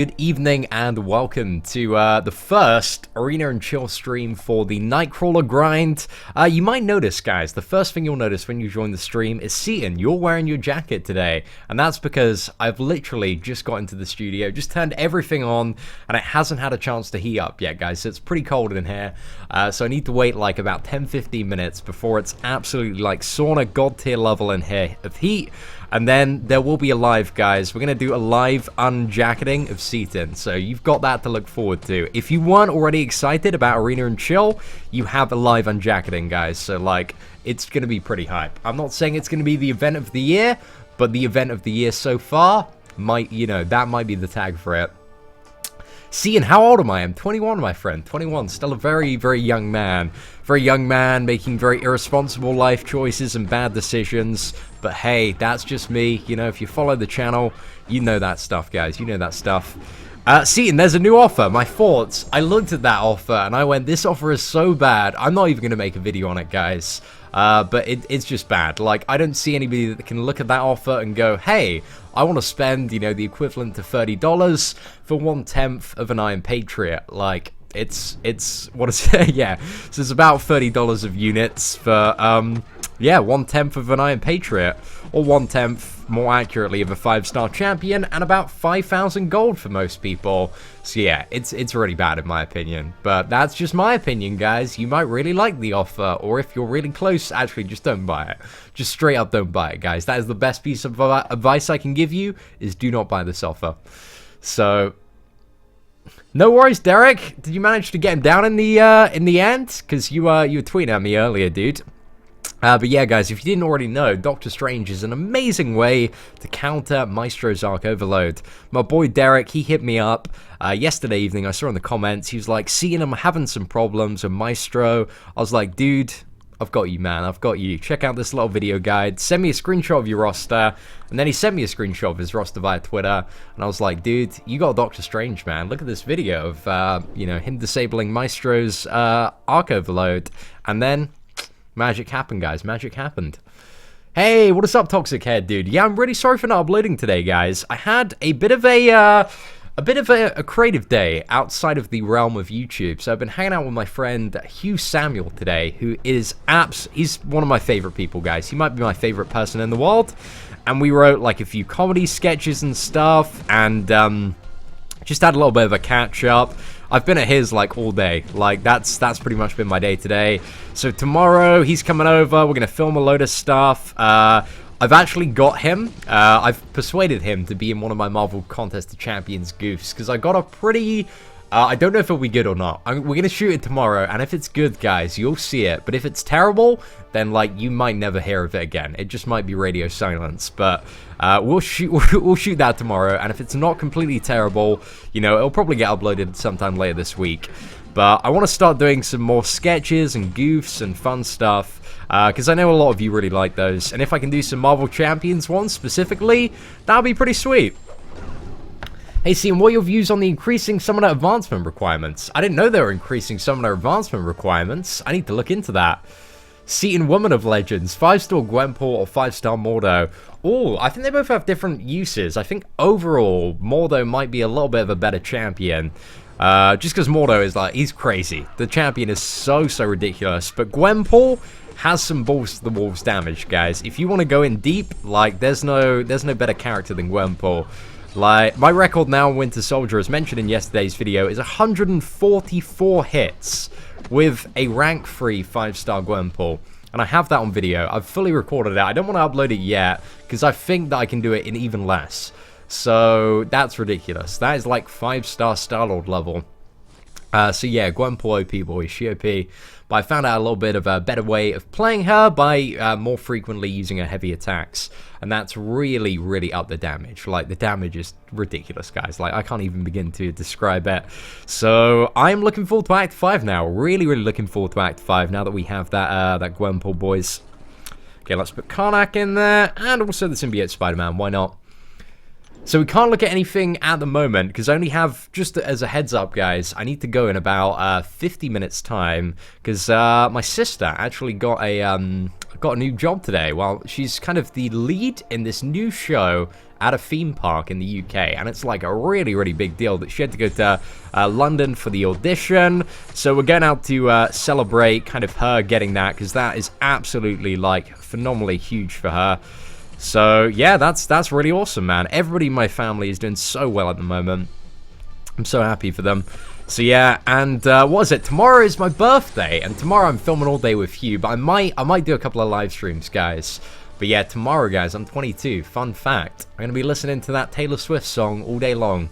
Good evening and welcome to the first Arena and Chill stream for the Nightcrawler grind. You might notice, guys, the first thing you'll notice when you join the stream is Seaton, you're wearing your jacket today. And that's because I've literally just got into the studio, just turned everything on, and it hasn't had a chance to heat up yet, guys. So it's pretty cold in here. So I need to wait like about 10-15 minutes before it's absolutely like sauna god tier level in here of heat. And then there will be a live, guys. We're going to do a live unjacketing of Seaton. So you've got that to look forward to. If you weren't already excited about Arena and Chill, you have a live unjacketing, guys. So, like, it's going to be pretty hype. I'm not saying it's going to be the event of the year, but the event of the year so far might, you know, that might be the tag for it. Seaton, how old am I? I'm 21, my friend. 21, still a very, very young man. Very young man, making very irresponsible life choices and bad decisions. But hey, that's just me. You know, if you follow the channel, you know that stuff, guys. You know that stuff. Seaton, there's a new offer. My thoughts. I looked at that offer and I went, this offer is so bad. I'm not even going to make a video on it, guys. But it's just bad. Like, I don't see anybody that can look at that offer and go, hey, I want to spend, you know, the equivalent to $30 for 1/10 of an Iron Patriot. Like, it's what is it? Yeah, so it's about $30 of units for, yeah, 1/10 of an Iron Patriot, or 1/10, more accurately, of a 5-star champion, and about 5,000 gold for most people. So yeah, it's really bad in my opinion, but that's just my opinion, guys. You might really like the offer, or if you're really close, actually just don't buy it. Just straight up don't buy it, guys. That is the best piece of advice I can give you, is do not buy this offer. So no worries, Derek. Did you manage to get him down in the end? Because you were tweeting at me earlier, dude. But yeah, guys, if you didn't already know, Doctor Strange is an amazing way to counter Maestro's Arc Overload. My boy Derek, he hit me up yesterday evening. I saw in the comments, he was like, "Seeing I'm having some problems with Maestro." I was like, dude, I've got you, man. I've got you. Check out this little video guide. Send me a screenshot of your roster. And then he sent me a screenshot of his roster via Twitter. And I was like, dude, you got Doctor Strange, man. Look at this video of, you know, him disabling Maestro's Arc Overload. And then magic happened, guys. Magic happened. Hey, what is up, Toxic Head, dude? Yeah, I'm really sorry for not uploading today, guys. I had a bit of a creative day outside of the realm of YouTube. So I've been hanging out with my friend Hugh Samuel today, who is he's one of my favorite people, guys. He might be my favorite person in the world. And we wrote like a few comedy sketches and stuff, and just had a little bit of a catch up. I've been at his like all day. Like that's pretty much been my day today. So tomorrow he's coming over. We're gonna film a load of stuff. I've actually got him. I've persuaded him to be in one of my Marvel Contest of Champions goofs, because I got a pretty... I don't know if it'll be good or not. We're going to shoot it tomorrow, and if it's good, guys, you'll see it. But if it's terrible, then, like, you might never hear of it again. It just might be radio silence. But we'll shoot that tomorrow, and if it's not completely terrible, you know, it'll probably get uploaded sometime later this week. But I want to start doing some more sketches and goofs and fun stuff, because I know a lot of you really like those. And if I can do some Marvel Champions ones specifically, that'll be pretty sweet. Hey, Sean, what are your views on the increasing Summoner Advancement requirements? I didn't know they were increasing Summoner Advancement requirements. I need to look into that. Seaton, Woman of Legends, 5-star Gwenpool or 5-star Mordo. Oh, I think they both have different uses. I think overall, Mordo might be a little bit of a better champion. Just because Mordo is like, he's crazy. The champion is so ridiculous. But Gwenpool has some balls to the wolves damage, guys. If you want to go in deep, like, there's no better character than Gwenpool. Like, my record now in Winter Soldier, as mentioned in yesterday's video, is 144 hits with a rank 3 5-star Gwenpool. And I have that on video. I've fully recorded it. I don't want to upload it yet, because I think that I can do it in even less. So, that's ridiculous. That is like 5-star Star-Lord level. So yeah, Gwenpool OP boy, she OP. But I found out a little bit of a better way of playing her by more frequently using her heavy attacks. And that's really up the damage. Like, the damage is ridiculous, guys. Like, I can't even begin to describe it. So, I'm looking forward to Act 5 now. Really looking forward to Act 5 now that we have that Gwenpool, boys. Okay, let's put Karnak in there. And also the Symbiote Spider-Man. Why not? So we can't look at anything at the moment, because I only have, just as a heads up, guys, I need to go in about 50 minutes time, because my sister actually got a got a new job today. Well, she's kind of the lead in this new show at a theme park in the UK, and it's like a really, really big deal that she had to go to London for the audition. So we're going out to celebrate kind of her getting that, because that is absolutely like phenomenally huge for her. So yeah, that's really awesome, man. Everybody in my family is doing so well at the moment. I'm so happy for them. So yeah, and what is it? Tomorrow is my birthday, and tomorrow I'm filming all day with Hugh, but I might do a couple of live streams, guys. But yeah, tomorrow, guys, I'm 22. Fun fact. I'm going to be listening to that Taylor Swift song all day long.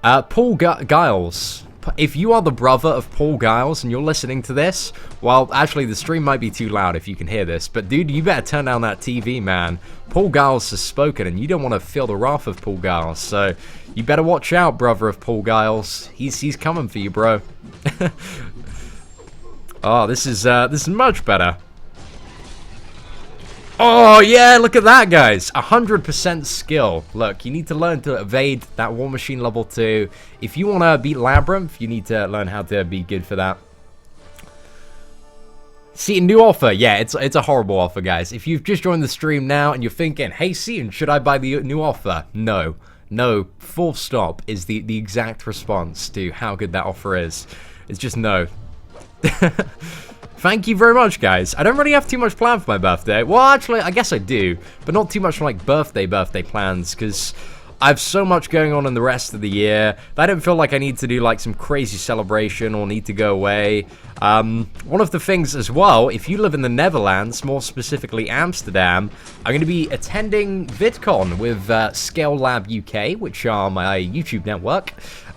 Paul Giles. If you are the brother of Paul Giles and you're listening to this, well, actually, the stream might be too loud if you can hear this. But, dude, you better turn down that TV, man. Paul Giles has spoken, and you don't want to feel the wrath of Paul Giles. So, you better watch out, brother of Paul Giles. He's coming for you, bro. Oh, this is much better. Oh, yeah, look at that, guys. 100% skill. Look, you need to learn to evade that War Machine level 2. If you want to beat Labyrinth, you need to learn how to be good for that. See, new offer. Yeah, it's a horrible offer, guys. If you've just joined the stream now and you're thinking, hey, Seaton, should I buy the new offer? No. No. Full stop is the exact response to how good that offer is. It's just no. Thank you very much, guys. I don't really have too much planned for my birthday. Well, actually, I guess I do, but not too much like birthday plans, because I have so much going on in the rest of the year that I don't feel like I need to do like some crazy celebration or need to go away. One of the things as well, if you live in the Netherlands, more specifically Amsterdam, I'm going to be attending VidCon with Scale Lab UK, which are my YouTube network.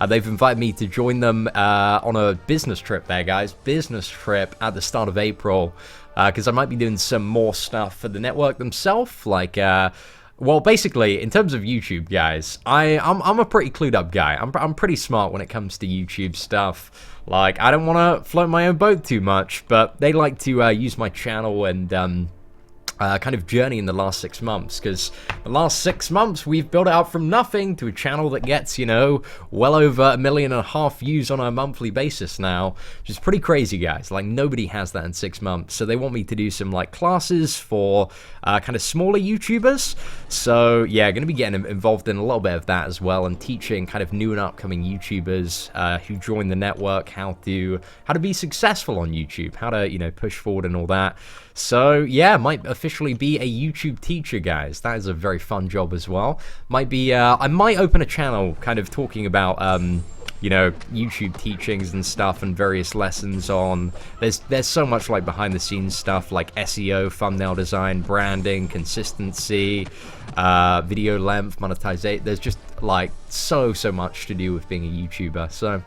They've invited me to join them on a business trip there, guys. Business trip at the start of April, because I might be doing some more stuff for the network themselves, like... well, basically, in terms of YouTube, guys, I'm a pretty clued up guy. I'm pretty smart when it comes to YouTube stuff. Like, I don't want to float my own boat too much, but they like to use my channel and kind of journey in the last 6 months, because the last 6 months we've built it up from nothing to a channel that gets, you know, well over 1.5 million views on a monthly basis now, which is pretty crazy, guys. Like, nobody has that in 6 months. So they want me to do some like classes for kind of smaller YouTubers. So yeah, going to be getting involved in a little bit of that as well, and teaching kind of new and upcoming YouTubers who join the network how to be successful on YouTube, how to, you know, push forward and all that. So yeah, might officially be a YouTube teacher, guys. That is a very fun job as well. Might be I might open a channel kind of talking about you know, YouTube teachings and stuff, and various lessons on there's so much like behind the scenes stuff like SEO, thumbnail design, branding, consistency, video length, monetization. There's just like so much to do with being a YouTuber. So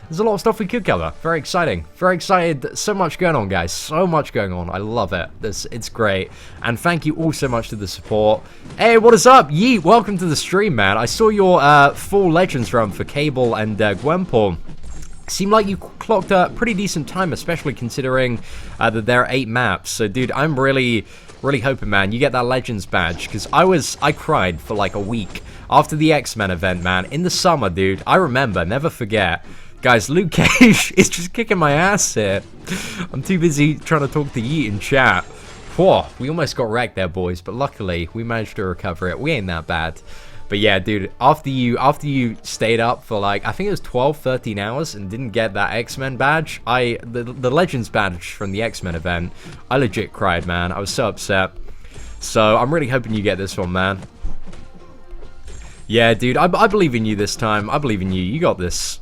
there's a lot of stuff we could cover. Very exciting. Very excited. So much going on, guys. So much going on. I love it. It's great. And thank you all so much for the support. Hey, what is up? Yeet, welcome to the stream, man. I saw your full Legends run for Cable and Gwenpool. Seemed like you clocked a pretty decent time, especially considering that there are 8 maps. So, dude, I'm really hoping, man, you get that Legends badge, because I cried for like a week after the X-Men event, man. In the summer, dude. I remember. Never forget. Guys, Luke Cage is just kicking my ass here. I'm too busy trying to talk to Yeet in chat. Whoa, we almost got wrecked there, boys, but luckily we managed to recover it. We ain't that bad. But yeah, dude, after you stayed up for like, I think it was 12, 13 hours and didn't get that X-Men badge, the Legends badge from the X-Men event, I legit cried, man. I was so upset. So I'm really hoping you get this one, man. Yeah, dude, I believe in you this time. I believe in you. You got this.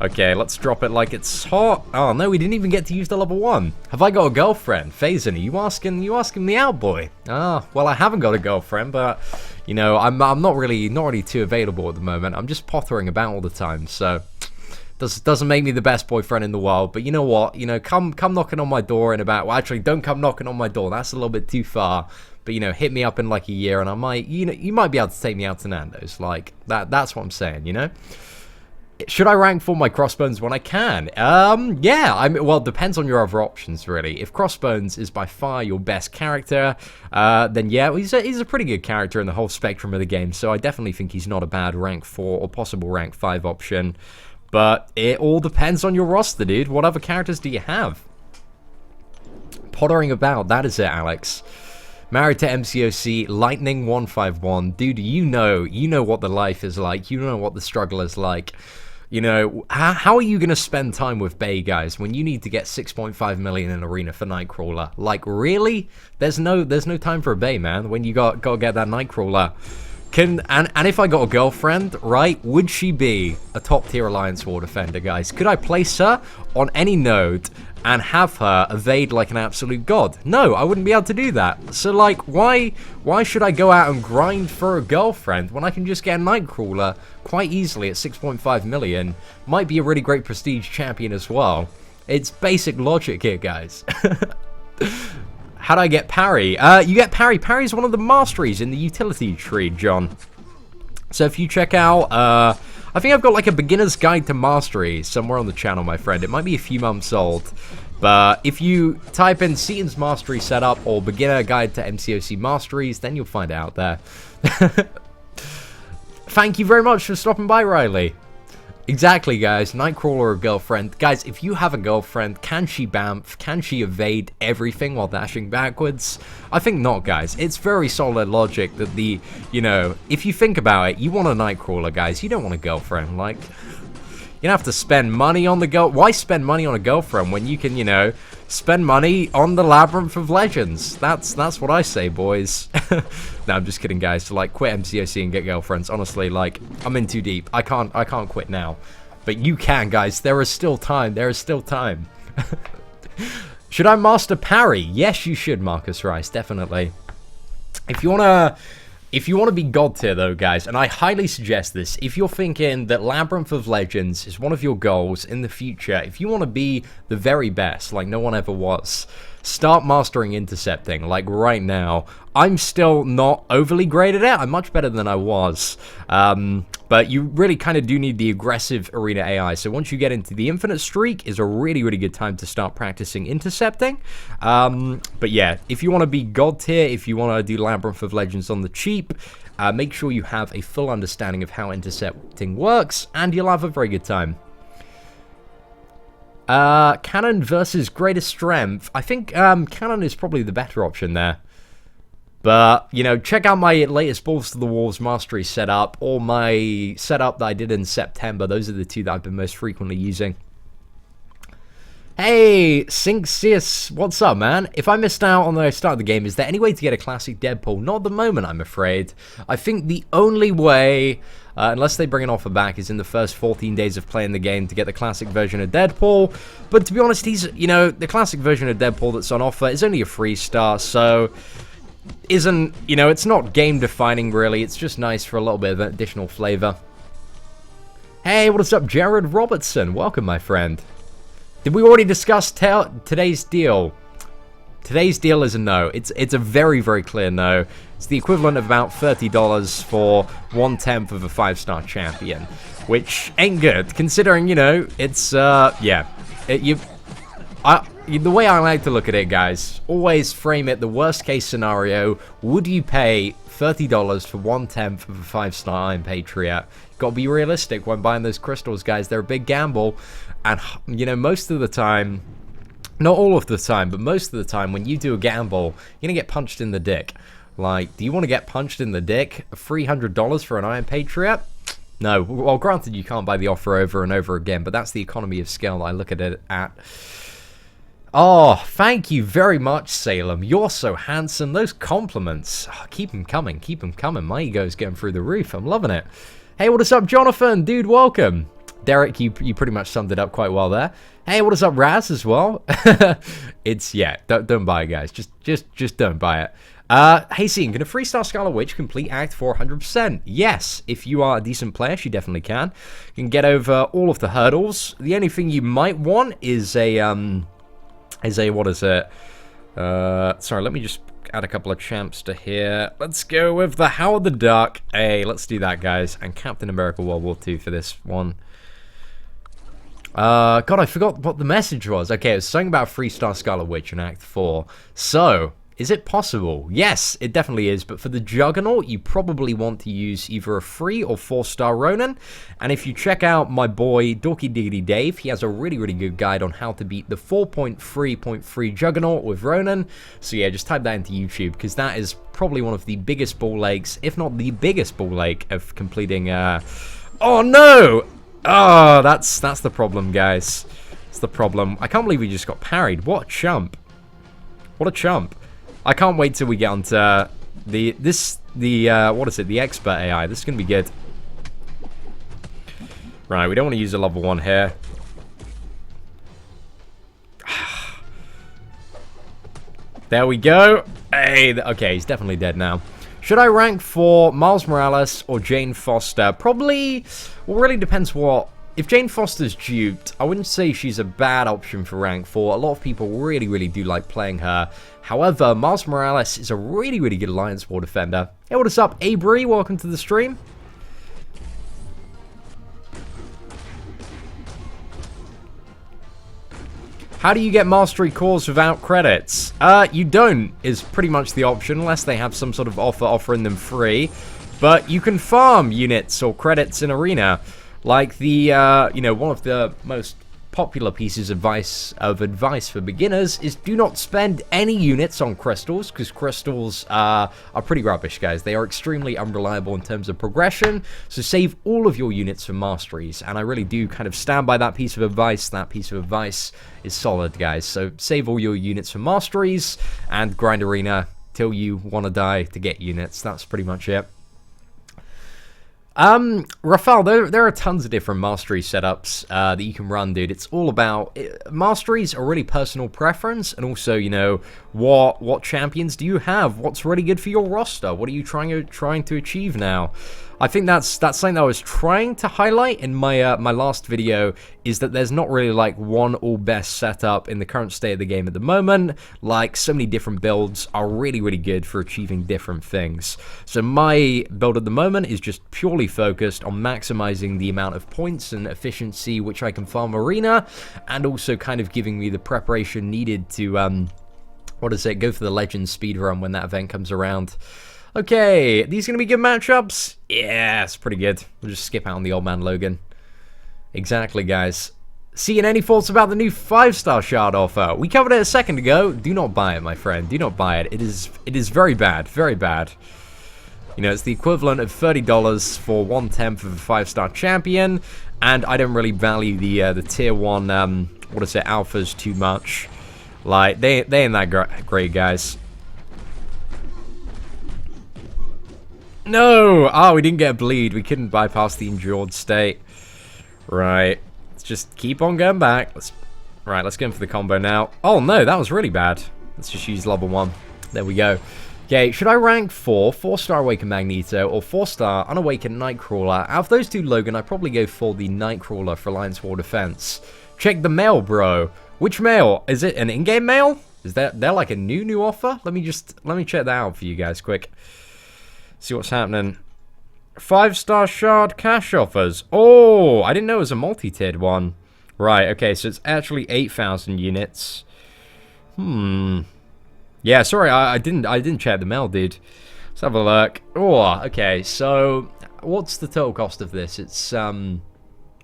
Okay, let's drop it like it's hot. Oh no, we didn't even get to use the level 1. Have I got a girlfriend? Phazon, are you asking me out, boy? Ah, well, I haven't got a girlfriend, but you know, I'm not really too available at the moment. I'm just pottering about all the time, so doesn't make me the best boyfriend in the world. But you know what? You know, come knocking on my door in about. Well, actually, don't come knocking on my door. That's a little bit too far. But you know, hit me up in like a year, and I might, you might be able to take me out to Nando's. Like that's what I'm saying. You know. Should I rank for my Crossbones when I can? Yeah, well, it depends on your other options, really. If Crossbones is by far your best character, then yeah, he's a pretty good character in the whole spectrum of the game, so I definitely think he's not a bad rank 4 or possible rank 5 option. But it all depends on your roster, dude. What other characters do you have? pottering about. That is it, Alex. Married to MCOC, Lightning 151. Dude, you know what the life is like. You know what the struggle is like. You know, how are you going to spend time with Bay, guys, when you need to get 6.5 million in Arena for Nightcrawler? Like, really? There's no time for a Bay, man, when you got to get that Nightcrawler. And if I got a girlfriend, right, would she be a top-tier Alliance War defender, guys? Could I place her on any node and have her evade like an absolute god? No, I wouldn't be able to do that. So, like, why should I go out and grind for a girlfriend when I can just get a Nightcrawler quite easily at 6.5 million? Might be a really great prestige champion as well. It's basic logic here, guys. How do I get parry? You get parry. Parry is one of the masteries in the utility tree, John. So if you check out, I think I've got like a beginner's guide to mastery somewhere on the channel, my friend. It might be a few months old. But if you type in Seaton's mastery setup or beginner guide to MCOC masteries, then you'll find it out there. Thank you very much for stopping by, Riley. Exactly, guys. Nightcrawler or girlfriend. Guys, if you have a girlfriend, can she bamf? Can she evade everything while dashing backwards? I think not, guys. It's very solid logic that you know, if you think about it, you want a Nightcrawler, guys. You don't want a girlfriend. Like, you don't have to spend money on the girl. Why spend money on a girlfriend when you can, you know, spend money on the Labyrinth of Legends? That's what I say, boys. No, I'm just kidding, guys. So, like, quit MCOC and get girlfriends. Honestly, like, I'm in too deep. I can't quit now. But you can, guys. There is still time. There is still time. Should I master parry? Yes, you should, Marcus Rice. Definitely. If you wanna be god tier, though, guys, and I highly suggest this, if you're thinking that Labyrinth of Legends is one of your goals in the future, if you want to be the very best, like no one ever was, start mastering intercepting, like right now. I'm still not overly great at it. I'm much better than I was. But you really kind of do need the aggressive arena AI. So once you get into the infinite streak is a really, really good time to start practicing intercepting. But yeah, if you want to be god tier, if you want to do Labyrinth of Legends on the cheap, make sure you have a full understanding of how intercepting works, and you'll have a very good time. Cannon versus greatest strength. I think Cannon is probably the better option there. But, you know, check out my latest Balls to the Walls Mastery setup, or my setup that I did in September. Those are the two that I've been most frequently using. Hey, Synxius, what's up, man? If I missed out on the start of the game, is there any way to get a classic Deadpool? Not at the moment, I'm afraid. I think the only way, unless they bring an offer back, is in the first 14 days of playing the game to get the classic version of Deadpool. But to be honest, you know, the classic version of Deadpool that's on offer is only a free star, so isn't, you know, it's not game defining really. It's just nice for a little bit of additional flavor. Hey, what is up, Jared Robertson? Welcome, my friend. Did we already discuss today's deal? Today's deal is a no. It's a very, very clear no. It's the equivalent of about $30 for 1/10 of a 5-star champion, which ain't good, considering, you know, it's, yeah. The way I like to look at it, guys, always frame it the worst case scenario. Would you pay $30 for 1/10 of a 5-star Iron Patriot? Gotta be realistic when buying those crystals, guys. They're a big gamble. And, you know, most of the time, not all of the time, but most of the time, when you do a gamble, you're gonna get punched in the dick. Like, do you want to get punched in the dick? $300 for an Iron Patriot? No. Well, granted, you can't buy the offer over and over again, but that's the economy of scale that I look at it at. Oh, thank you very much, Salem. You're so handsome. Those compliments. Oh, keep them coming. Keep them coming. My ego's going through the roof. I'm loving it. Hey, what is up, Jonathan? Dude, welcome. Derek, you pretty much summed it up quite well there. Hey, what is up, Raz, as well? It's, yeah, don't buy it, guys. Just don't buy it. Hey, Sean, can a 3-star Scarlet Witch complete Act 400%? Yes, if you are a decent player, she definitely can. You can get over all of the hurdles. The only thing you might want is a, what is it? Sorry, let me just add a couple of champs to here. Let's go with the Howard the Duck. Hey, let's do that, guys. And Captain America World War II for this one. God, I forgot what the message was. Okay, it was something about a 3-star Scarlet Witch in Act 4. So, Is it possible? Yes, it definitely is, but for the Juggernaut, you probably want to use either a 3 or 4-star Ronin, and if you check out my boy Dorky Diggity Dave, he has a really, really good guide on how to beat the 4.3.3 Juggernaut with Ronin, so yeah, just type that into YouTube, because that is probably one of the biggest ball aches, if not the biggest ball ache of completing, Oh no! Oh, that's the problem, guys. It's the problem. I can't believe we just got parried. What a chump. What a chump. I can't wait till we get onto what is it? The expert AI. This is going to be good. Right, we don't want to use a level 1 here. There we go. Hey, okay, he's definitely dead now. Should I rank for Miles Morales or Jane Foster? Probably, well, really depends what... If Jane Foster's duped, I wouldn't say she's a bad option for rank 4. A lot of people really, really do like playing her. However, Miles Morales is a really, really good Alliance War defender. Hey, what is up, Abri? Welcome to the stream. How do you get Mastery Cores without credits? You don't, is pretty much the option, unless they have some sort of offer offering them free. But you can farm units or credits in Arena. Like the, you know, one of the most popular pieces of advice for beginners is do not spend any units on crystals, because crystals are pretty rubbish, guys. They are extremely unreliable in terms of progression, so save all of your units for masteries, and I really do kind of stand by that piece of advice. That piece of advice is solid, guys, so save all your units for masteries, and grind Arena till you want to die to get units. That's pretty much it. Rafael, there are tons of different mastery setups that you can run, dude. It's all about... Masteries are really personal preference, and also, you know, what champions do you have? What's really good for your roster? What are you trying to achieve now? I think that's something that I was trying to highlight in my my last video, is that there's not really like one all best setup in the current state of the game at the moment. Like, so many different builds are really, really good for achieving different things. So my build at the moment is just purely focused on maximizing the amount of points and efficiency which I can farm Arena, and also kind of giving me the preparation needed to go for the Legends speedrun when that event comes around. Okay, these gonna be good matchups? Yeah, it's pretty good. We'll just skip out on the old man Logan. Exactly, guys. Seeing any thoughts about the new 5-star shard offer? We covered it a second ago. Do not buy it, my friend. Do not buy it. It is very bad. Very bad. You know, it's the equivalent of $30 for 1/10 of a 5-star champion, and I don't really value the tier 1 alphas too much. Like, they ain't that great, guys. No! Oh, we didn't get a bleed. We couldn't bypass the endured state. Right. Let's just keep on going back. Let's go in for the combo now. Oh, no, that was really bad. Let's just use level 1. There we go. Okay, should I rank 4-star Awakened Magneto, or 4-star Unawakened Nightcrawler? Out of those two, Logan, I'd probably go for the Nightcrawler for Alliance War Defense. Check the mail, bro. Which mail? Is it an in-game mail? Is there like a new offer? Let me check that out for you guys quick. See what's happening. 5-star shard cash offers. Oh, I didn't know it was a multi-tiered one. Right, okay, so it's actually 8,000 units. Yeah, sorry, I didn't check the mail, dude. Let's have a look. Oh, okay, so what's the total cost of this? It's 3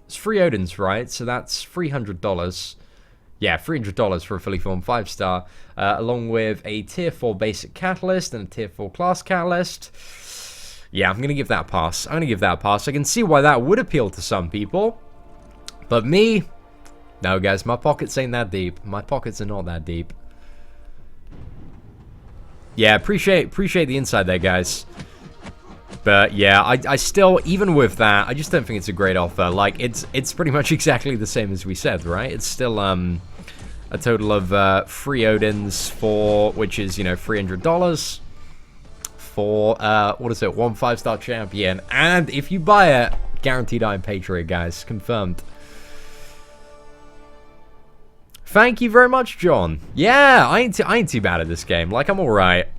Odins, right? So that's $300. Yeah, $300 for a fully formed 5-star, along with a tier 4 basic catalyst and a tier 4 class catalyst. Yeah, I'm going to give that a pass. I can see why that would appeal to some people. But me, no, guys, my pockets ain't that deep. My pockets are not that deep. Yeah, appreciate the insight there, guys. But yeah, I still, even with that, I just don't think it's a great offer. Like, it's pretty much exactly the same as we said, right? It's still a total of 3 Odins for, which is, you know, $300 for one 5-star champion. And if you buy it, guaranteed Iron Patriot, guys, confirmed. Thank you very much, John. Yeah, I ain't too bad at this game. Like, I'm alright.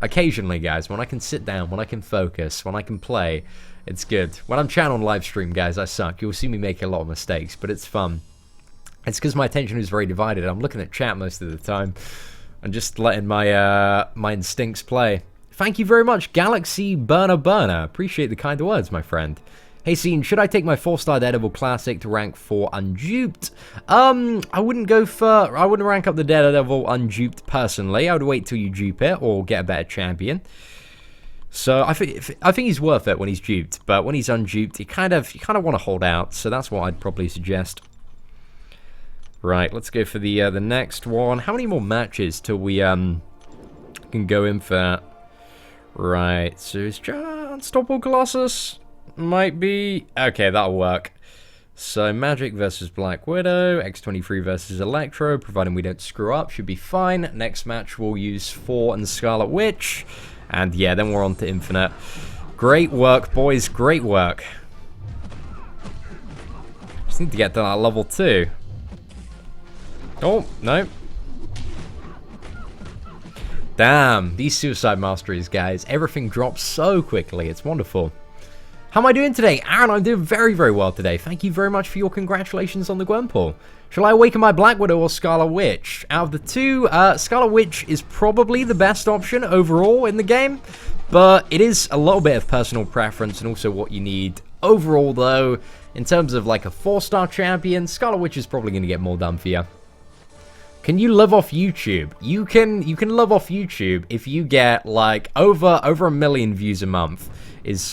Occasionally, guys, when I can sit down, when I can focus, when I can play, it's good. When I'm chatting on live stream, guys, I suck. You'll see me make a lot of mistakes, but it's fun. It's because my attention is very divided. I'm looking at chat most of the time. I'm just letting my my instincts play. Thank you very much, Galaxy Burner. Appreciate the kind words, my friend. Hey, Scene, should I take my 4-star Daredevil Classic to rank 4 unduped? I wouldn't rank up the Daredevil unduped personally. I would wait till you dupe it or get a better champion. So I think he's worth it when he's duped, but when he's unduped, you kind of want to hold out. So that's what I'd probably suggest. Right, let's go for the next one. How many more matches till we can go in for that? Right, so it's Unstoppable Colossus. Might be... Okay, that'll work. So, Magic versus Black Widow, X-23 versus Electro, providing we don't screw up, should be fine. Next match, we'll use 4 and Scarlet Witch. And yeah, then we're on to Infinite. Great work, boys, great work. Just need to get to that level 2. Oh, no. Damn, these Suicide Masteries, guys. Everything drops so quickly, it's wonderful. How am I doing today? Aaron, I'm doing very, very well today. Thank you very much for your congratulations on the Gwenpool. Shall I awaken my Black Widow or Scarlet Witch? Out of the two, Scarlet Witch is probably the best option overall in the game, but it is a little bit of personal preference and also what you need. Overall, though, in terms of like a 4-star champion, Scarlet Witch is probably going to get more done for you. Can you live off YouTube? You can live off YouTube if you get like over 1 million views a month.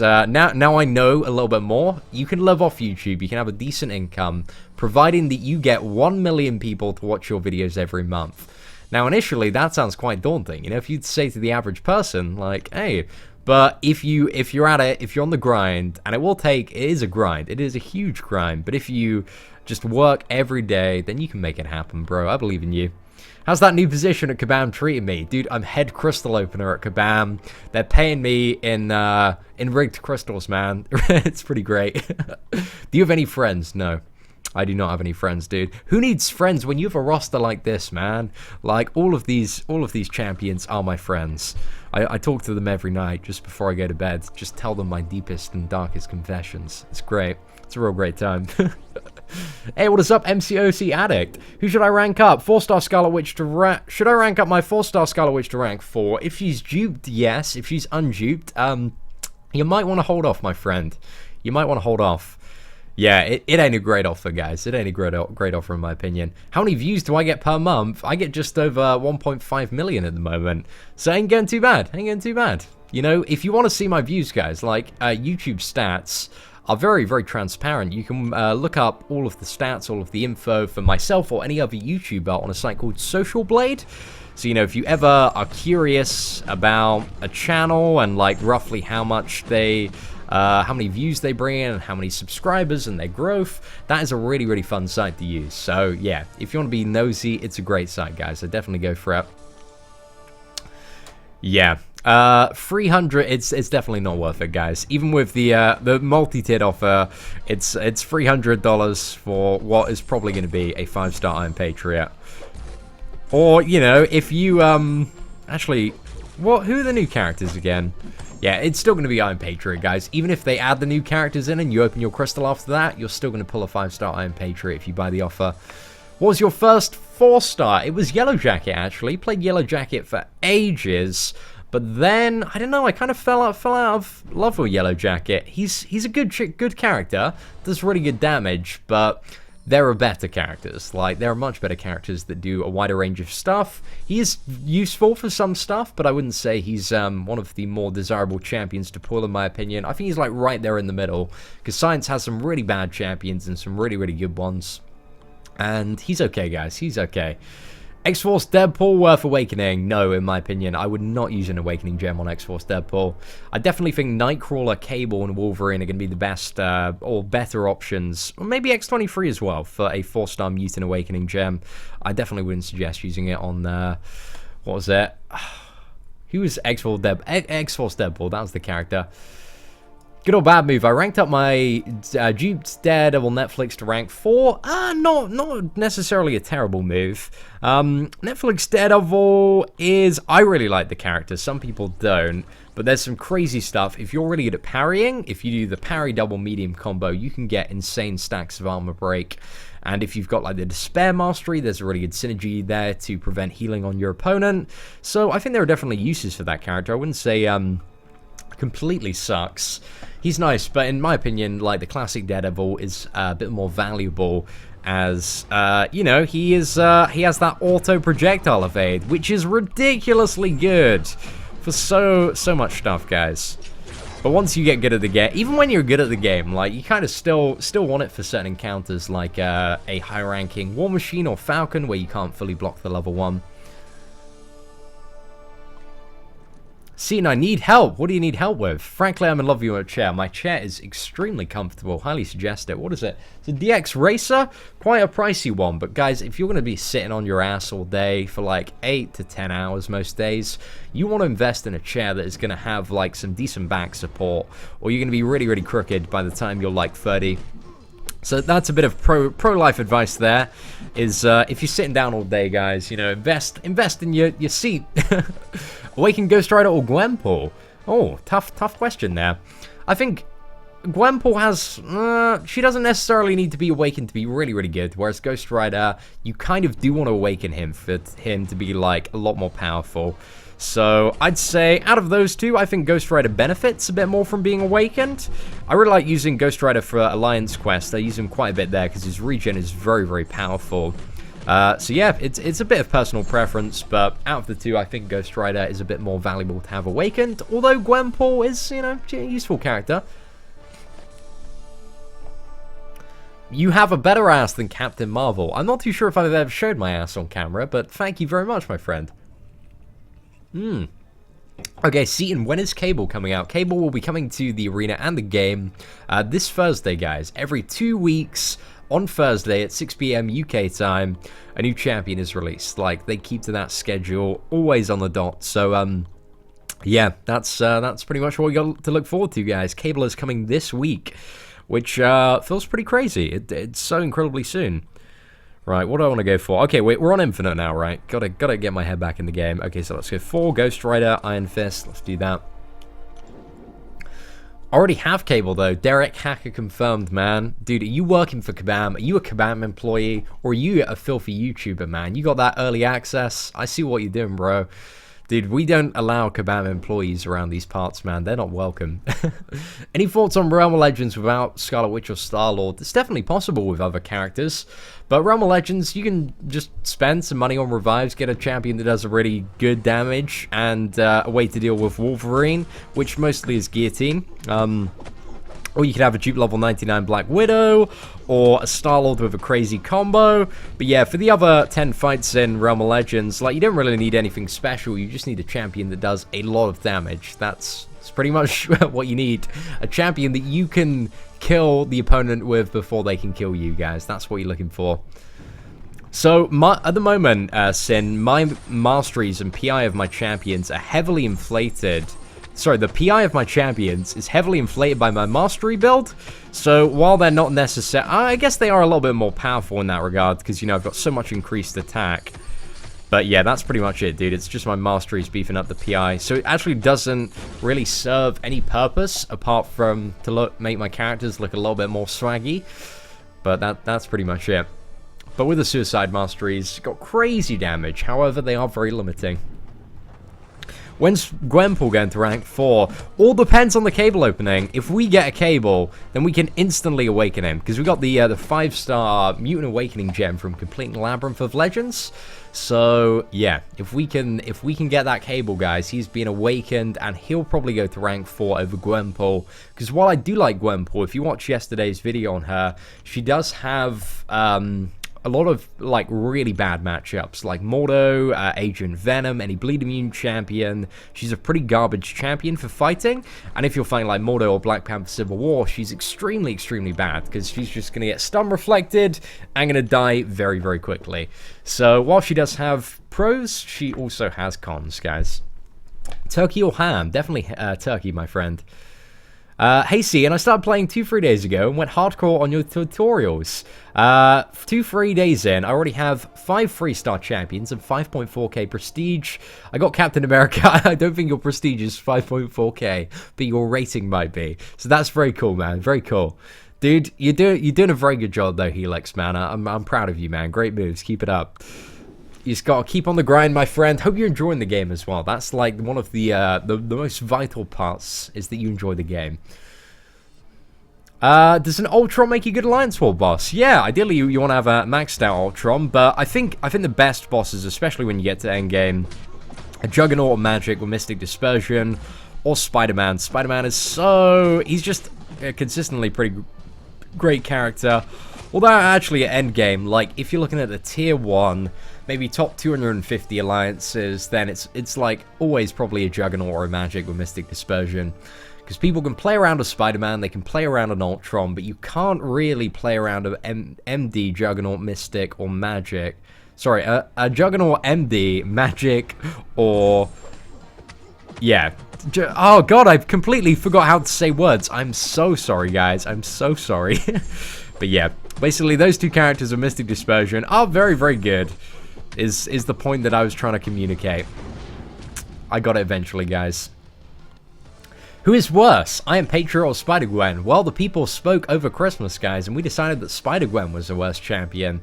Now I know a little bit more. You can live off YouTube. You can have a decent income, providing that you get 1 million people to watch your videos every month. Now, initially, that sounds quite daunting. You know, if you'd say to the average person, like, hey, but if you're at it, if you're on the grind, and it is a grind. It is a huge grind. But if you just work every day, then you can make it happen, bro. I believe in you. How's that new position at Kabam treating me? Dude, I'm head crystal opener at Kabam. They're paying me in rigged crystals, man. It's pretty great. Do you have any friends? No. I do not have any friends, dude. Who needs friends when you have a roster like this, man? Like, all of these champions are my friends. I talk to them every night just before I go to bed. Just tell them my deepest and darkest confessions. It's great. It's a real great time. Hey, what is up, MCOC Addict? Who should I rank up? 4-star Scarlet Witch to rank... Should I rank up my 4-star Scarlet Witch to rank 4? If she's duped, yes. If she's unduped, you might want to hold off, my friend. You might want to hold off. Yeah, it ain't a great offer, guys. It ain't a great offer, in my opinion. How many views do I get per month? I get just over 1.5 million at the moment. So ain't getting too bad. Ain't getting too bad. You know, if you want to see my views, guys, like YouTube stats are very, very transparent. You can look up all of the stats, all of the info for myself or any other YouTuber on a site called Social Blade. So, you know, if you ever are curious about a channel and like roughly how much how many views they bring in and how many subscribers and their growth, that is a really, really fun site to use. So, yeah, if you want to be nosy, it's a great site, guys. So definitely go for it. Yeah. 300, it's definitely not worth it, guys. Even with the multi-tiered offer, it's $300 for what is probably going to be a 5-star Iron Patriot. Or, you know, if you actually, who are the new characters again? Yeah, it's still going to be Iron Patriot, guys. Even if they add the new characters in and you open your crystal after that, you're still going to pull a 5-star Iron Patriot if you buy the offer. What was your first 4-star? It was Yellow Jacket, actually. Played Yellow Jacket for ages. But then, I don't know, I kind of fell out of love with Yellow Jacket. He's a good character, does really good damage, but there are better characters. Like, there are much better characters that do a wider range of stuff. He is useful for some stuff, but I wouldn't say he's one of the more desirable champions to pull, in my opinion. I think he's, like, right there in the middle, because Science has some really bad champions and some really, really good ones. And he's okay, guys. He's okay. X-Force Deadpool worth Awakening? No, in my opinion. I would not use an Awakening gem on X-Force Deadpool. I definitely think Nightcrawler, Cable, and Wolverine are going to be the best or better options. Or maybe X-23 as well for a 4-star Mutant Awakening gem. I definitely wouldn't suggest using it on... what was it? Who was X-Force Deadpool? That was the character. Good or bad move? I ranked up my duped Daredevil Netflix to rank 4. Not necessarily a terrible move. Netflix Daredevil is... I really like the character. Some people don't. But there's some crazy stuff. If you're really good at parrying, if you do the parry double medium combo, you can get insane stacks of armor break. And if you've got like the Despair Mastery, there's a really good synergy there to prevent healing on your opponent. So I think there are definitely uses for that character. I wouldn't say completely sucks. He's nice, but in my opinion, like the classic Daredevil is a bit more valuable as, you know, he has that auto projectile evade, which is ridiculously good for so much stuff, guys. But once you get good at the game, even when you're good at the game, like, you kind of still want it for certain encounters, like a high-ranking War Machine or Falcon, where you can't fully block the level 1. Seaton, I need help. What do you need help with? Frankly, I'm in love with your chair. My chair is extremely comfortable. Highly suggest it. What is it? It's a DX Racer. Quite a pricey one. But guys, if you're going to be sitting on your ass all day for like 8 to 10 hours most days, you want to invest in a chair that is going to have like some decent back support, or you're going to be really, really crooked by the time you're like 30. So that's a bit of pro-life advice there, is if you're sitting down all day, guys, you know, invest in your seat. Awaken Ghost Rider or Gwenpool? Oh, tough question there. I think Gwenpool has, she doesn't necessarily need to be awakened to be really, really good, whereas Ghost Rider, you kind of do want to awaken him for him to be, like, a lot more powerful. So, I'd say, out of those two, I think Ghost Rider benefits a bit more from being awakened. I really like using Ghost Rider for Alliance Quest. I use him quite a bit there, because his regen is very, very powerful. So yeah, it's a bit of personal preference, but out of the two, I think Ghost Rider is a bit more valuable to have awakened, although Gwenpool is, you know, a useful character. You have a better ass than Captain Marvel. I'm not too sure if I've ever showed my ass on camera, but thank you very much, my friend. Okay, Seaton, when is Cable coming out? Cable will be coming to the arena and the game this Thursday, guys. Every 2 weeks, on Thursday at 6 PM UK time, a new champion is released. Like, they keep to that schedule, always on the dot. So, yeah, that's pretty much what we got to look forward to, guys. Cable is coming this week, which feels pretty crazy. It's so incredibly soon. Right, what do I want to go for? Okay, wait, we're on Infinite now, right? Gotta get my head back in the game. Okay, so let's go for Ghost Rider, Iron Fist. Let's do that. Already have Cable, though. Derek Hacker confirmed, man. Dude, are you working for Kabam? Are you a Kabam employee? Or are you a filthy YouTuber, man? You got that early access? I see what you're doing, bro. Dude, we don't allow Kabam employees around these parts, man. They're not welcome. Any thoughts on Realm of Legends without Scarlet Witch or Star-Lord? It's definitely possible with other characters. But Realm of Legends, you can just spend some money on revives, get a champion that does a really good damage, and a way to deal with Wolverine, which mostly is Guillotine. Or you could have a dupe level 99 Black Widow, or a Star-Lord with a crazy combo. But yeah, for the other 10 fights in Realm of Legends, like, you don't really need anything special. You just need a champion that does a lot of damage. That's pretty much what you need. A champion that you can kill the opponent with before they can kill you, guys. That's what you're looking for. So, at the moment, Sin, my masteries and PI of my champions are heavily inflated. Sorry, the PI of my champions is heavily inflated by my mastery build, so while they're not necessary, I guess they are a little bit more powerful in that regard, because, you know, I've got so much increased attack. But yeah, that's pretty much it, dude. It's just my masteries beefing up the PI, so it actually doesn't really serve any purpose, apart from to make my characters look a little bit more swaggy, but that's pretty much it. But with the Suicide Masteries, got crazy damage, however, they are very limiting. When's Gwenpool going to rank 4? All depends on the Cable opening. If we get a Cable, then we can instantly awaken him, because we got the 5-star Mutant Awakening gem from completing Labyrinth of Legends. So yeah, if we can get that Cable, guys, he's been awakened, and he'll probably go to rank 4 over Gwenpool. Because while I do like Gwenpool, if you watch yesterday's video on her, she does have a lot of, like, really bad matchups, like Mordo, Agent Venom, any Bleed Immune champion. She's a pretty garbage champion for fighting, and if you're fighting like Mordo or Black Panther Civil War, she's extremely, extremely bad, because she's just going to get stun reflected and going to die very, very quickly. So while she does have pros, she also has cons, guys. Turkey or ham? Definitely turkey, my friend. Hey C, and I started playing 2-3 days ago and went hardcore on your tutorials. 2-3 days in, I already have 5 3-star champions and 5.4k prestige. I got Captain America. I don't think your prestige is 5.4k, but your rating might be. So that's very cool, man. Very cool. Dude, you're doing a very good job though, Helix, man. I'm proud of you, man. Great moves. Keep it up. You just gotta keep on the grind, my friend. Hope you're enjoying the game as well. That's like one of the most vital parts, is that you enjoy the game. Does an Ultron make a good Alliance War boss? Yeah, ideally you want to have a maxed out Ultron, but I think the best bosses, especially when you get to endgame, a Juggernaut or Magic or Mystic Dispersion, or Spider-Man. Spider-Man is he's just a consistently pretty great character. Although actually at endgame, like if you're looking at the tier 1, maybe top 250 alliances, then it's like always probably a Juggernaut or a Magic with Mystic Dispersion. Because people can play around a Spider-Man, they can play around an Ultron, but you can't really play around a MD, Juggernaut, Mystic, or Magic. Sorry, a Juggernaut, MD, Magic, or... Yeah. Oh god, I completely forgot how to say words. I'm so sorry, guys. I'm so sorry. But yeah, basically those two characters of Mystic Dispersion are very, very good. Is the point that I was trying to communicate. I got it eventually, guys. Who is worse, Iron Patriot or Spider-Gwen? Well, the people spoke over Christmas, guys, and we decided that Spider-Gwen was the worst champion.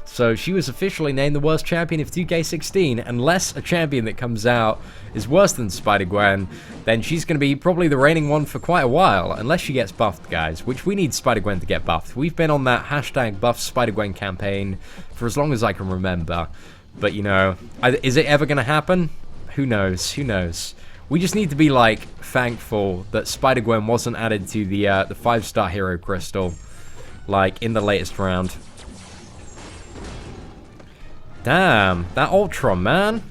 So she was officially named the worst champion of 2K16. Unless a champion that comes out is worse than Spider-Gwen, then she's going to be probably the reigning one for quite a while. Unless she gets buffed, guys, which we need Spider-Gwen to get buffed. We've been on that hashtag buff Spider-Gwen campaign for as long as I can remember. But, you know, is it ever going to happen? Who knows? Who knows? We just need to be, like, thankful that Spider-Gwen wasn't added to the 5-star hero crystal, like, in the latest round. Damn, that Ultron, man.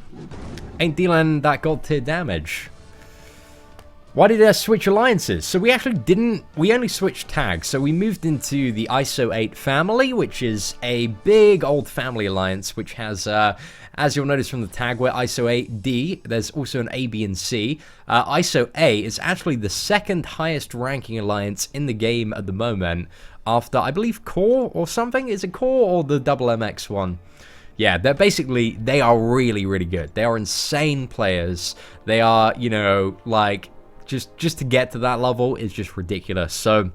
Ain't dealing that god tier damage. Why did I switch alliances? So we actually didn't, we only switched tags. So we moved into the ISO 8 family, which is a big old family alliance, which has, as you'll notice from the tag, we're ISO 8D. There's also an A, B, and C. ISO A is actually the second highest ranking alliance in the game at the moment, after, I believe, Core or something? Is it Core or the Double MX one? Yeah, they are really, really good. They are insane players. They are, you know, like, just to get to that level is just ridiculous. So,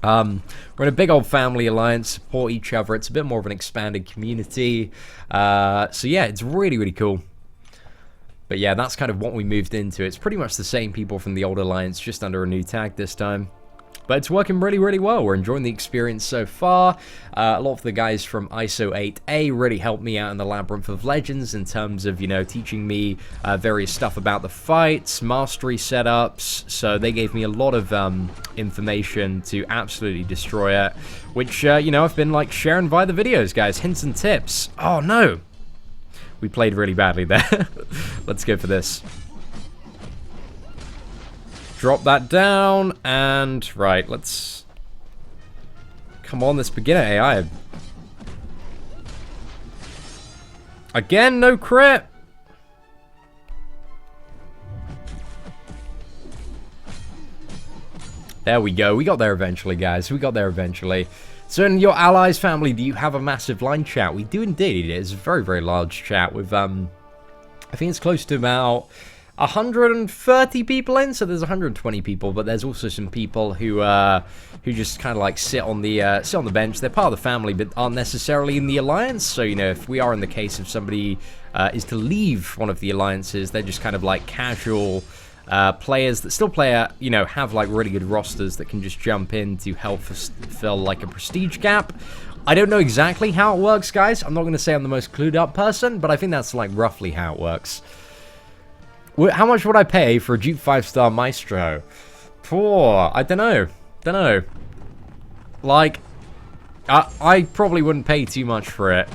we're in a big old family alliance, support each other. It's a bit more of an expanded community. So yeah, it's really, really cool. But yeah, that's kind of what we moved into. It's pretty much the same people from the old alliance, just under a new tag this time. But it's working really, really well. We're enjoying the experience so far. A lot of the guys from ISO 8A really helped me out in the Labyrinth of Legends in terms of, you know, teaching me various stuff about the fights, mastery setups. So they gave me a lot of information to absolutely destroy it, which, you know, I've been, like, sharing via the videos, guys. Hints and tips. Oh, no. We played really badly there. Let's go for this. Drop that down, and right, let's... Come on, this beginner AI. Again, no crit! There we go, we got there eventually, guys, we got there eventually. So in your allies family, do you have a massive line chat? We do indeed. It's a very, very large chat with, I think it's close to about 130 people in, so there's 120 people, but there's also some people who just kind of like sit on the bench. They're part of the family, but aren't necessarily in the alliance. So, you know, if we are in the case of somebody is to leave one of the alliances, they're just kind of like casual players that still play, you know, have like really good rosters that can just jump in to help fill like a prestige gap. I don't know exactly how it works, guys. I'm not going to say I'm the most clued up person, but I think that's like roughly how it works. How much would I pay for a Duke 5-star Maestro? Poor, I don't know. Like, I probably wouldn't pay too much for it.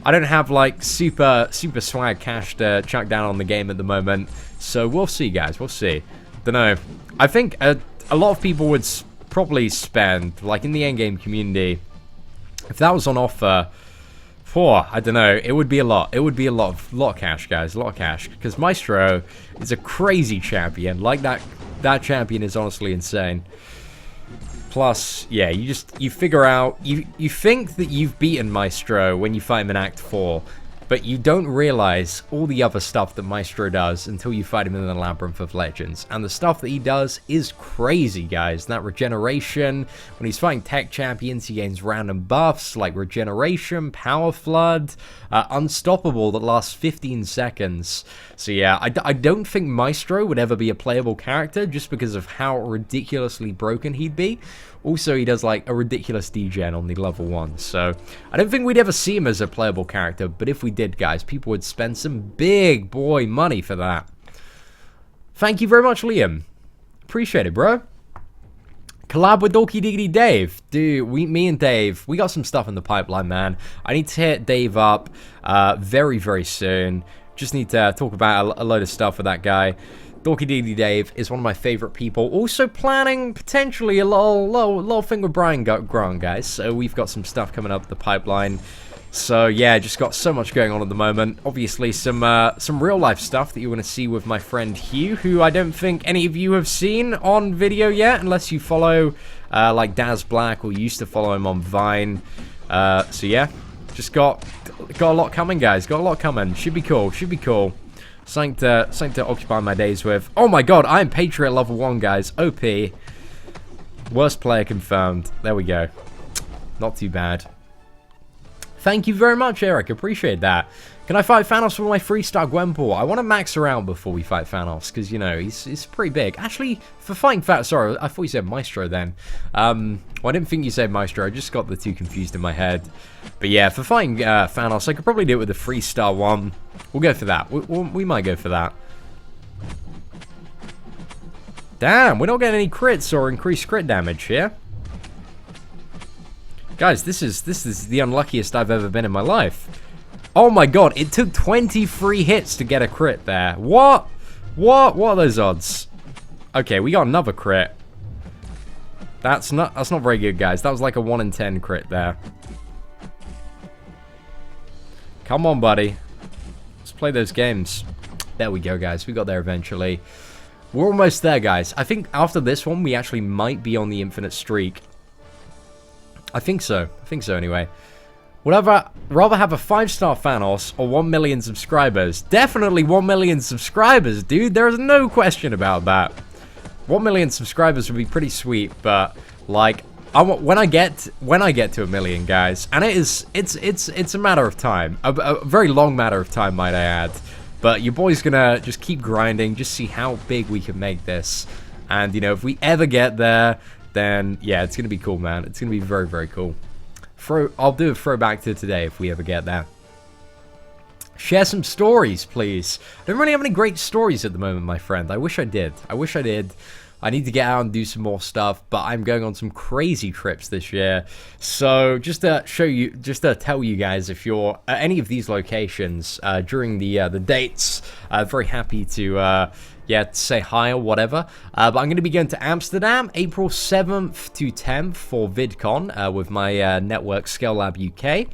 I don't have like super swag cash to chuck down on the game at the moment, so we'll see, guys. We'll see. Don't know. I think a lot of people would probably spend, like in the endgame community, if that was on offer. Poor, I don't know. It would be a lot. It would be a lot of cash, guys. A lot of cash. Because Maestro is a crazy champion. Like, that champion is honestly insane. Plus, yeah, you figure out... You think that you've beaten Maestro when you fight him in Act 4. But you don't realize all the other stuff that Maestro does until you fight him in the Labyrinth of Legends. And the stuff that he does is crazy, guys. That regeneration, when he's fighting tech champions, he gains random buffs like regeneration, power flood, unstoppable that lasts 15 seconds. So yeah, I don't think Maestro would ever be a playable character just because of how ridiculously broken he'd be. Also, he does like a ridiculous degen on the level 1, so I don't think we'd ever see him as a playable character, but if we did, guys, people would spend some big boy money for that. Thank you very much, Liam. Appreciate it, bro. Collab with Dorky Diggity Dave. Dude, me and Dave, we got some stuff in the pipeline, man. I need to hit Dave up very, very soon. Just need to talk about a load of stuff with that guy. Dorky Diggity Dave is one of my favorite people. Also planning potentially a little thing with Brian Grant, guys. So we've got some stuff coming up the pipeline. So yeah, just got so much going on at the moment. Obviously some real life stuff that you want to see with my friend Hugh, who I don't think any of you have seen on video yet, unless you follow like Daz Black or you used to follow him on Vine. So yeah, just got a lot coming, guys. Got a lot coming. Should be cool. Should be cool. Something to occupy my days with. Oh my god, I am Patriot level 1, guys. OP. Worst player confirmed. There we go. Not too bad. Thank you very much, Eric. Appreciate that. Can I fight Thanos with my 3-star Gwenpool? I want to max around before we fight Thanos, because, you know, he's pretty big. Actually, for fighting Thanos... Sorry, I thought you said Maestro then. Well, I didn't think you said Maestro. I just got the two confused in my head. But yeah, for fighting Thanos, I could probably do it with a 3-star one. We'll go for that. We might go for that. Damn, we're not getting any crits or increased crit damage here. Guys, this is the unluckiest I've ever been in my life. Oh my god, it took 23 hits to get a crit there. What? What are those odds? Okay, we got another crit. That's not very good, guys. That was like a 1 in 10 crit there. Come on, buddy. Let's play those games. There we go, guys. We got there eventually. We're almost there, guys. I think after this one, we actually might be on the infinite streak. I think so. I think so, anyway. Would I rather have a 5-star Thanos or 1 million subscribers? Definitely 1 million subscribers, dude. There is no question about that. 1 million subscribers would be pretty sweet, but like, when I get to a million, guys, and it's a matter of time, a very long matter of time, might I add. But your boy's gonna just keep grinding, just see how big we can make this, and you know, if we ever get there, then yeah, it's gonna be cool, man. It's gonna be very, very cool. I'll do a throwback to today if we ever get there. Share some stories, please. I don't really have any great stories at the moment, my friend. I wish I did. I wish I did. I need to get out and do some more stuff, but I'm going on some crazy trips this year. So just to show you, just to tell you guys, if you're at any of these locations during the dates, very happy to yeah, say hi or whatever. But I'm going to be going to Amsterdam, April 7th to 10th for VidCon with my network, Scale Lab UK.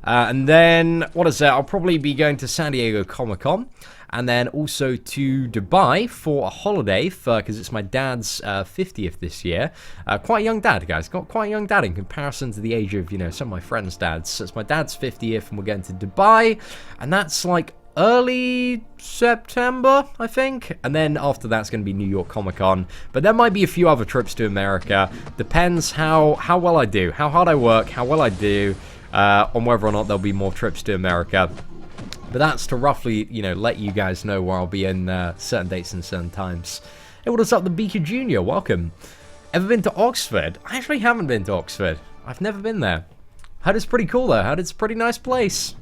And then, what is that? I'll probably be going to San Diego Comic-Con. And then also to Dubai for a holiday, because it's my dad's 50th this year. Quite a young dad, guys. Got quite a young dad in comparison to the age of, you know, some of my friends' dads. So it's my dad's 50th, and we're going to Dubai. And that's like early September, I think. And then after that's going to be New York Comic-Con. But there might be a few other trips to America. Depends how well I do, how hard I work, how well I do, on whether or not there'll be more trips to America. But that's to roughly, you know, let you guys know where I'll be in certain dates and certain times. Hey, what is up, the Beaker Jr.? Welcome. Ever been to Oxford? I actually haven't been to Oxford. I've never been there. Heard it's pretty cool, though. Heard it's a pretty nice place.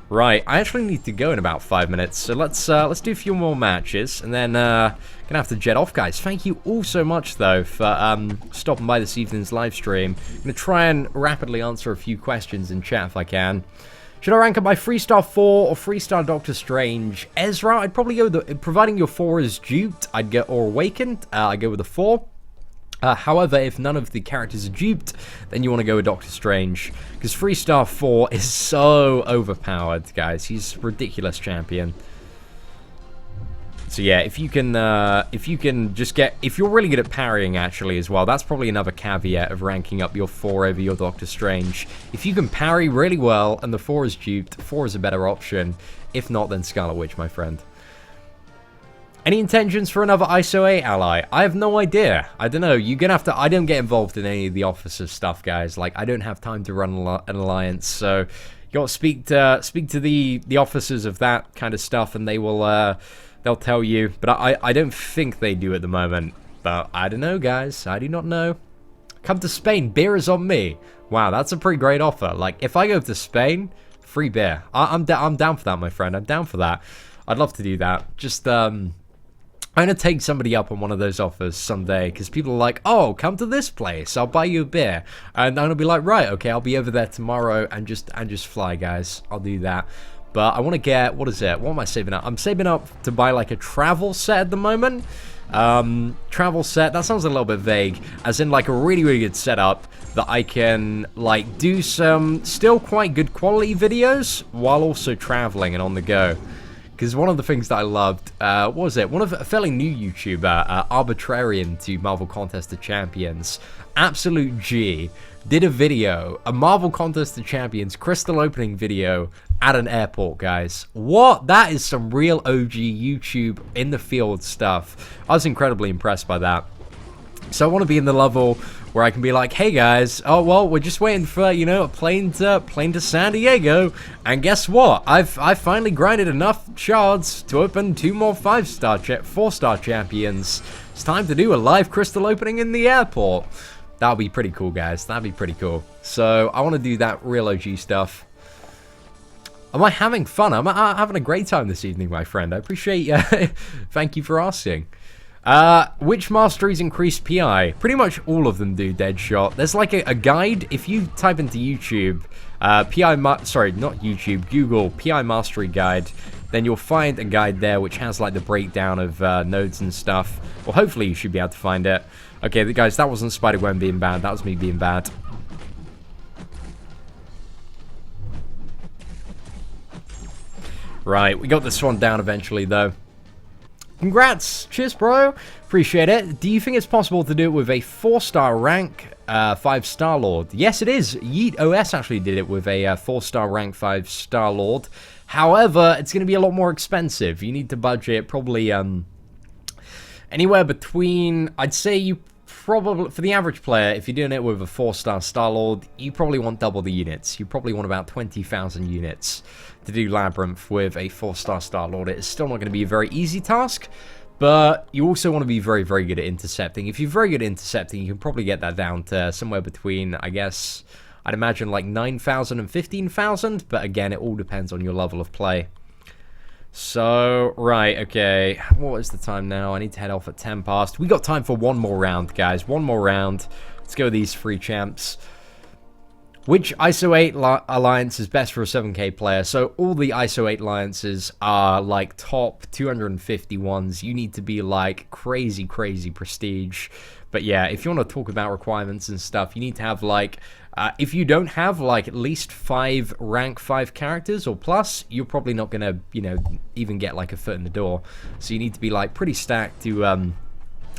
Right, I actually need to go in about 5 minutes, so let's do a few more matches, and then gonna have to jet off, guys. Thank you all so much, though, for stopping by this evening's live stream. I'm gonna try and rapidly answer a few questions in chat if I can. Should I rank up my 3-star 4 or 3-star Doctor Strange? Ezra, I'd probably go with the, providing your 4 is duped, I'd go, or awakened, I'd go with the 4. However, if none of the characters are duped, then you want to go with Doctor Strange, because 3-star 4 is so overpowered, guys. He's a ridiculous champion. So yeah, if you can just get, if you're really good at parrying actually as well, that's probably another caveat of ranking up your 4 over your Doctor Strange. If you can parry really well and the 4 is duped, 4 is a better option. If not, then Scarlet Witch, my friend. Any intentions for another ISO 8 ally? I have no idea. I don't know. You're gonna have to. I don't get involved in any of the officers stuff, guys. Like, I don't have time to run an alliance, so you got to speak to the officers of that kind of stuff, and they will they'll tell you. But I don't think they do at the moment. But I don't know, guys. I do not know. Come to Spain. Beer is on me. Wow, that's a pretty great offer. Like, if I go to Spain, free beer. I'm down for that, my friend. I'm down for that. I'd love to do that. Just I'm going to take somebody up on one of those offers someday, because people are like, oh, come to this place, I'll buy you a beer. And I'm going to be like, right, okay, I'll be over there tomorrow and just fly, guys. I'll do that. But I want to get, what is it? What am I saving up? I'm saving up to buy like a travel set at the moment. Travel set, that sounds a little bit vague, as in like a really, really good setup that I can like do some still quite good quality videos while also traveling and on the go. Because one of the things that I loved, what was it? One of a fairly new YouTuber, Arbitrarian to Marvel Contest of Champions, Absolute G, did a video, a Marvel Contest of Champions crystal opening video at an airport, guys. What? That is some real OG YouTube in the field stuff. I was incredibly impressed by that. So I want to be in the level where I can be like, hey guys, oh well, we're just waiting for, you know, a plane to San Diego, and guess what? I've finally grinded enough shards to open 2 more 4-star champions. It's time to do a live crystal opening in the airport. That'll be pretty cool, guys. That'd be pretty cool. So I want to do that real OG stuff. Am I having fun? I'm having a great time this evening, my friend. I appreciate you. Thank you for asking. Which masteries increase PI? Pretty much all of them do, Deadshot. There's like a guide. If you type into YouTube, sorry, not YouTube, Google PI Mastery Guide, then you'll find a guide there which has like the breakdown of nodes and stuff. Well, hopefully you should be able to find it. Okay, guys, that wasn't Spider-Gwen being bad. That was me being bad. Right, we got this one down eventually, though. Congrats! Cheers, bro! Appreciate it. Do you think it's possible to do it with a 4-star rank 5 Star-Lord? Yes, it is. Yeet OS actually did it with a 4-star rank 5 Star-Lord. However, it's going to be a lot more expensive. You need to budget probably anywhere between, I'd say you probably, for the average player, if you're doing it with a 4-star Star-Lord, you probably want double the units. You probably want about 20,000 units to do Labyrinth with a 4-star Star-Lord. It is still not going to be a very easy task, but you also want to be very, very good at intercepting. If you're very good at intercepting, you can probably get that down to somewhere between, I guess, I'd imagine like 9,000 and 15,000, but again, it all depends on your level of play. So, right, okay, what is the time now? I need to head off at 10 past. We got time for one more round, guys. One more round. Let's go with these 3 champs. Which ISO 8 alliance is best for a 7k player? So all the ISO 8 alliances are like top 250 ones. You need to be like crazy, crazy prestige. But yeah, if you want to talk about requirements and stuff, you need to have like, if you don't have like at least 5 rank 5 characters or plus, you're probably not going to, you know, even get like a foot in the door. So you need to be like pretty stacked to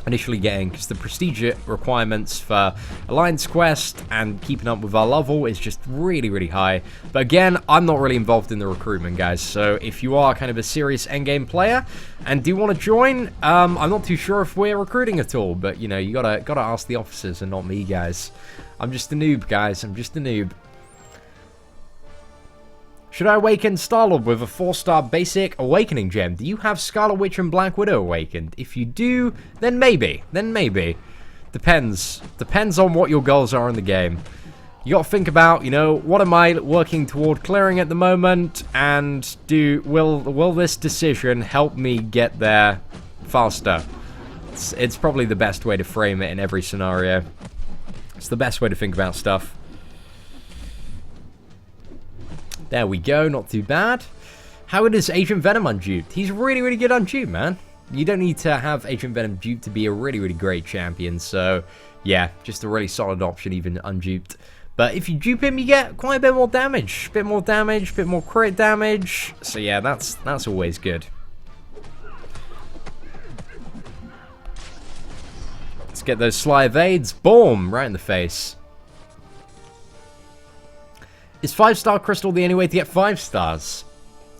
initially getting, because the prestige requirements for Alliance Quest and keeping up with our level is just really, really high. But again, I'm not really involved in the recruitment, guys. So if you are kind of a serious endgame player and do want to join, I'm not too sure if we're recruiting at all, but you know, you gotta ask the officers and not me, guys. I'm just a noob, guys. I'm just a noob. Should I awaken Star-Lord with a 4-star basic awakening gem? Do you have Scarlet Witch and Black Widow awakened? If you do, then maybe. Then maybe. Depends. Depends on what your goals are in the game. You gotta think about, you know, what am I working toward clearing at the moment, and will this decision help me get there faster? It's probably the best way to frame it in every scenario. It's the best way to think about stuff. There we go, not too bad. How good is Agent Venom unduped? He's really, really good unduped, man. You don't need to have Agent Venom duped to be a really, really great champion, so Yeah, just a really solid option, even unduped. But if you dupe him, you get quite a bit more damage. Bit more damage, bit more crit damage. So yeah, that's always good. Let's get those sly evades. Boom! Right in the face. Is 5-star crystal the only way to get 5 stars?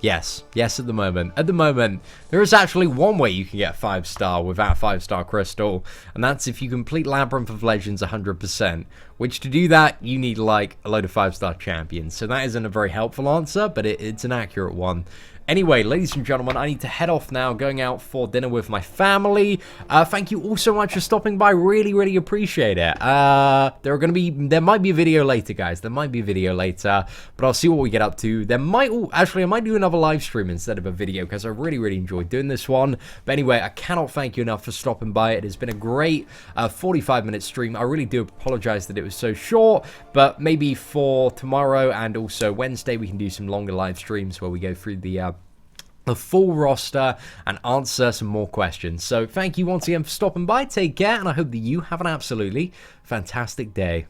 Yes. Yes, at the moment. At the moment, there is actually one way you can get 5-star without 5-star crystal, and that's if you complete Labyrinth of Legends 100%, which to do that, you need like a load of 5-star champions. So that isn't a very helpful answer, but it's an accurate one. Anyway, ladies and gentlemen, I need to head off now, going out for dinner with my family. Thank you all so much for stopping by. Really, really appreciate it. There might be a video later, guys. There might be a video later, but I'll see what we get up to. I might do another live stream instead of a video because I really, really enjoyed doing this one. But anyway, I cannot thank you enough for stopping by. It has been a great 45-minute stream. I really do apologize that it was so short, but maybe for tomorrow and also Wednesday, we can do some longer live streams where we go through the full roster and answer some more questions. So thank you once again for stopping by. Take care, and I hope that you have an absolutely fantastic day.